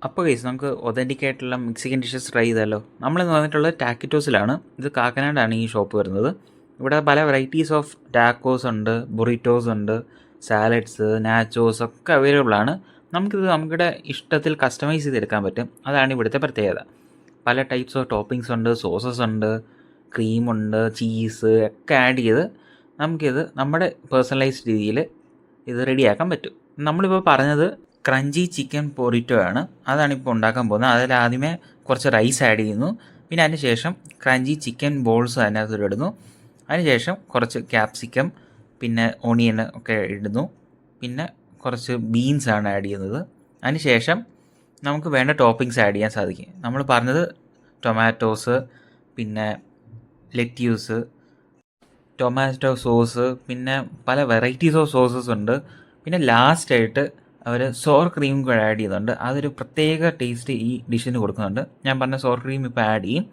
അപ്പോൾ ഗൈസ് നമുക്ക് ഒതൻറ്റിക് ആയിട്ടുള്ള മെക്സിക്കൻ ഡിഷസ് ട്രൈ ചെയ്താലോ. നമ്മളിന്ന് വന്നിട്ടുള്ളത് ടാക്കിറ്റോസിലാണ്. ഇത് കാക്കനാടാണ് ഈ ഷോപ്പ് വരുന്നത്. ഇവിടെ പല വെറൈറ്റീസ് ഓഫ് ടാക്കോസ് ഉണ്ട്, ബുറിറ്റോസ് ഉണ്ട്, സാലഡ്സ്, നാച്ചോസ് ഒക്കെ അവൈലബിൾ ആണ്. നമുക്കിത് നമ്മുടെ ഇഷ്ടത്തിൽ കസ്റ്റമൈസ് ചെയ്തെടുക്കാൻ പറ്റും. അതാണ് ഇവിടുത്തെ പ്രത്യേകത. പല ടൈപ്സ് ഓഫ് ടോപ്പിങ്സ് ഉണ്ട്, സോസസ് ഉണ്ട്, ക്രീമുണ്ട്, ചീസ് ഒക്കെ ആഡ് ചെയ്ത് നമുക്കിത് നമ്മുടെ പേഴ്സണലൈസ്ഡ് രീതിയിൽ ഇത് റെഡിയാക്കാൻ പറ്റും. നമ്മളിപ്പോൾ പറഞ്ഞത് ക്രഞ്ചി ചിക്കൻ പൊറിറ്റോ ആണ്. അതാണിപ്പോൾ ഉണ്ടാക്കാൻ പോകുന്നത്. അതിൽ ആദ്യമേ കുറച്ച് റൈസ് ആഡ് ചെയ്യുന്നു. പിന്നെ അതിന് ശേഷം ക്രഞ്ചി ചിക്കൻ ബോൾസ് അതിനകത്ത് ഇടുന്നു. അതിനുശേഷം കുറച്ച് ക്യാപ്സിക്കം, പിന്നെ ഓണിയൻ ഒക്കെ ഇടുന്നു. പിന്നെ കുറച്ച് ബീൻസാണ് ആഡ് ചെയ്യുന്നത്. അതിനുശേഷം നമുക്ക് വേണ്ട ടോപ്പിങ്സ് ആഡ് ചെയ്യാൻ സാധിക്കും. നമ്മൾ പറഞ്ഞത് ടൊമാറ്റോസ്, പിന്നെ ലെറ്റ്യൂസ്, ടൊമാറ്റോ സോസ്, പിന്നെ പല വെറൈറ്റീസ് ഓഫ് സോസസ് ഉണ്ട്. പിന്നെ ലാസ്റ്റായിട്ട് അവർ സോർ ക്രീം കൂടെ ആഡ് ചെയ്യുന്നുണ്ട്. അതൊരു പ്രത്യേക ടേസ്റ്റ് ഈ ഡിഷിന് കൊടുക്കുന്നുണ്ട്. ഞാൻ പറഞ്ഞ സോർ ക്രീം ഇപ്പോൾ ആഡ് ചെയ്യും.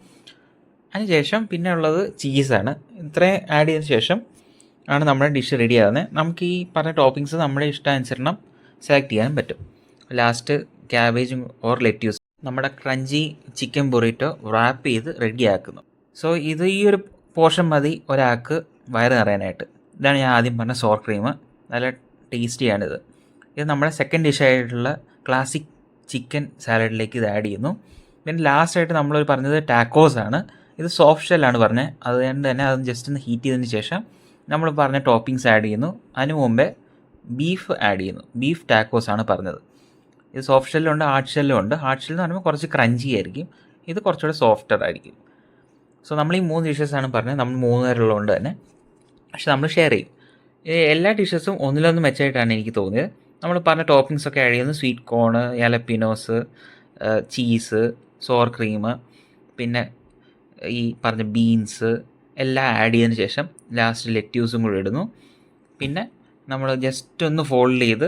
അതിനുശേഷം പിന്നെ ഉള്ളത് ചീസാണ്. ഇത്രയും ആഡ് ചെയ്തതിന് ശേഷം ആണ് നമ്മുടെ ഡിഷ് റെഡി ആകുന്നത്. നമുക്ക് ഈ പറഞ്ഞ ടോപ്പിങ്സ് നമ്മുടെ ഇഷ്ടാനുസരണം സെലക്ട് ചെയ്യാൻ പറ്റും. ലാസ്റ്റ് ക്യാബേജും ഓർ ലെറ്റ്യൂസ് നമ്മുടെ ക്രഞ്ചി ചിക്കൻ ബൊറീറ്റോ റാപ്പ് ചെയ്ത് റെഡിയാക്കുന്നു. സോ ഇത് ഈ ഒരു പോർഷൻ മതി ഒരാൾക്ക് വയറ് നിറയാനായിട്ട്. ഇതാണ് ഞാൻ ആദ്യം പറഞ്ഞ സോർ ക്രീം. നല്ല ടേസ്റ്റിയാണിത്. ഇത് നമ്മുടെ സെക്കൻഡ് ഡിഷായിട്ടുള്ള ക്ലാസിക് ചിക്കൻ സാലഡിലേക്ക് ഇത് ആഡ് ചെയ്യുന്നു. പിന്നെ ലാസ്റ്റായിട്ട് നമ്മൾ പറഞ്ഞത് ടാക്കോസ് ആണ്. ഇത് സോഫ്റ്റ് ഷെല്ലാണ് പറഞ്ഞത്. അതുകൊണ്ട് തന്നെ അത് ജസ്റ്റ് ഒന്ന് ഹീറ്റ് ചെയ്തതിന് ശേഷം നമ്മൾ പറഞ്ഞ ടോപ്പിങ്സ് ആഡ് ചെയ്യുന്നു. അതിന് മുമ്പേ ബീഫ് ആഡ് ചെയ്യുന്നു. ബീഫ് ടാക്കോസ് ആണ് പറഞ്ഞത്. ഇത് സോഫ്റ്റ് ഷെല്ലുണ്ട്, ഹാർഡ് ഷെല്ലും ഉണ്ട്. ഹാർഡ് ഷെല്ല് എന്ന് പറയുമ്പോൾ കുറച്ച് ക്രഞ്ചി ആയിരിക്കും. ഇത് കുറച്ചുകൂടെ സോഫ്റ്റർ ആയിരിക്കും. സോ നമ്മൾ ഈ 3 ഡിഷസാണ് പറഞ്ഞത്. നമ്മൾ 3 പേരുള്ളതുകൊണ്ട് തന്നെ പക്ഷെ നമ്മൾ ഷെയർ ചെയ്യും. എല്ലാ ഡിഷസും ഒന്നിലൊന്ന് മെച്ചമായിട്ടാണ് എനിക്ക് തോന്നിയത്. നമ്മൾ പറഞ്ഞ ടോപ്പിങ്സ് ഒക്കെ ആഡ് ചെയ്യുന്നു. സ്വീറ്റ് കോണ്, യാലപ്പിനോസ്, ചീസ്, സോർ ക്രീം, പിന്നെ ഈ പറഞ്ഞ ബീൻസ് എല്ലാം ആഡ് ചെയ്തതിന് ശേഷം ലാസ്റ്റ് ലെറ്റ്യൂസും കൂടി ഇടുന്നു. പിന്നെ നമ്മൾ ജസ്റ്റ് ഒന്ന് ഫോൾഡ് ചെയ്ത്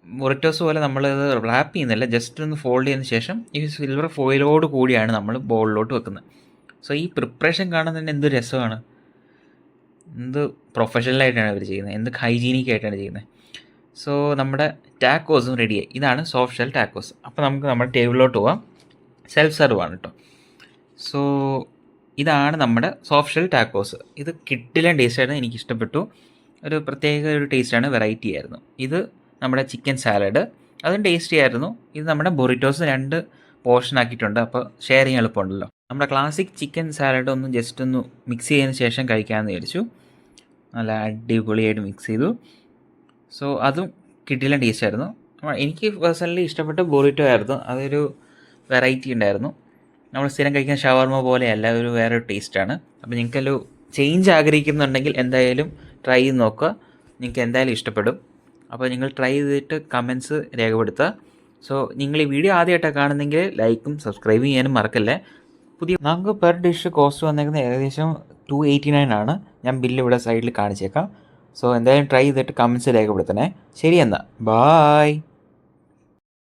ബൊറിറ്റോസ് പോലെ നമ്മളിത് റാപ്പ് ചെയ്യുന്നില്ല, ജസ്റ്റ് ഒന്ന് ഫോൾഡ് ചെയ്തതിന് ശേഷം ഈ സിൽവർ ഫോയിലോട് കൂടിയാണ് നമ്മൾ ബോളിലോട്ട് വെക്കുന്നത്. സോ ഈ പ്രിപ്പറേഷൻ കാണാൻ തന്നെ എന്ത് രസമാണ്. എന്ത് പ്രൊഫഷണലായിട്ടാണ് ഇവർ ചെയ്യുന്നത്, എന്ത് ഹൈജീനിക് ആയിട്ടാണ് ചെയ്യുന്നത്. സോ നമ്മുടെ ടാക്കോസും റെഡിയായി. ഇതാണ് സോഫ്റ്റ് ഷെൽ ടാക്കോസ്. അപ്പോൾ നമുക്ക് നമ്മുടെ ടേബിളിലോട്ട് പോവാം. സെൽഫ് സെർവ് ആണ് കേട്ടോ. സോ ഇതാണ് നമ്മുടെ സോഫ്റ്റ് ഷെൽ ടാക്കോസ്. ഇത് കിട്ടില്ല ടേസ്റ്റായിരുന്നു, എനിക്ക് ഇഷ്ടപ്പെട്ടു. ഒരു പ്രത്യേക ഒരു ടേസ്റ്റാണ്, വെറൈറ്റി ആയിരുന്നു. ഇത് നമ്മുടെ ചിക്കൻ സാലഡ്, അതും ടേസ്റ്റി ആയിരുന്നു. ഇത് നമ്മുടെ ബൊറിറ്റോസ് 2 പോർഷൻ ആക്കിയിട്ടുണ്ട്. അപ്പോൾ ഷെയർ ചെയ്യാൻ എളുപ്പമുണ്ടല്ലോ. നമ്മുടെ ക്ലാസിക് ചിക്കൻ സാലഡ് ഒന്ന് ജസ്റ്റ് ഒന്ന് മിക്സ് ചെയ്തതിന് ശേഷം കഴിക്കാമെന്ന് വിചാരിച്ചു. നല്ല അടിപൊളിയായിട്ട് മിക്സ് ചെയ്തു. സോ അതും കിട്ടില്ല ടേസ്റ്റായിരുന്നു. എനിക്ക് പേഴ്സണലി ഇഷ്ടപ്പെട്ട ബൊറിറ്റോ ആയിരുന്നു. അതൊരു വെറൈറ്റി ഉണ്ടായിരുന്നു. നമ്മൾ സ്ഥിരം കഴിക്കുന്ന ഷവർമ പോലെയല്ല, ഒരു വേറൊരു ടേസ്റ്റാണ്. അപ്പോൾ നിങ്ങൾക്കൊരു ചേഞ്ച് ആഗ്രഹിക്കുന്നുണ്ടെങ്കിൽ എന്തായാലും ട്രൈ ചെയ്ത് നോക്കുക. നിങ്ങൾക്ക് എന്തായാലും ഇഷ്ടപ്പെടും. അപ്പോൾ നിങ്ങൾ ട്രൈ ചെയ്തിട്ട് കമൻസ് രേഖപ്പെടുത്തുക. സോ നിങ്ങൾ ഈ വീഡിയോ ആദ്യമായിട്ടാണ് കാണുന്നെങ്കിൽ ലൈക്കും സബ്സ്ക്രൈബ് ചെയ്യാനും മറക്കല്ലേ. നമുക്ക് പെർ ഡിഷ് കോസ്റ്റ് വന്നേക്കുന്നത് ഏകദേശം 289 ആണ്. ഞാൻ ബില്ല് ഇവിടെ സൈഡിൽ കാണിച്ചേക്കാം. സോ എന്തായാലും ട്രൈ ചെയ്തിട്ട് കമൻസ് രേഖപ്പെടുത്തണേ. ശരി എന്നാൽ ബായ്.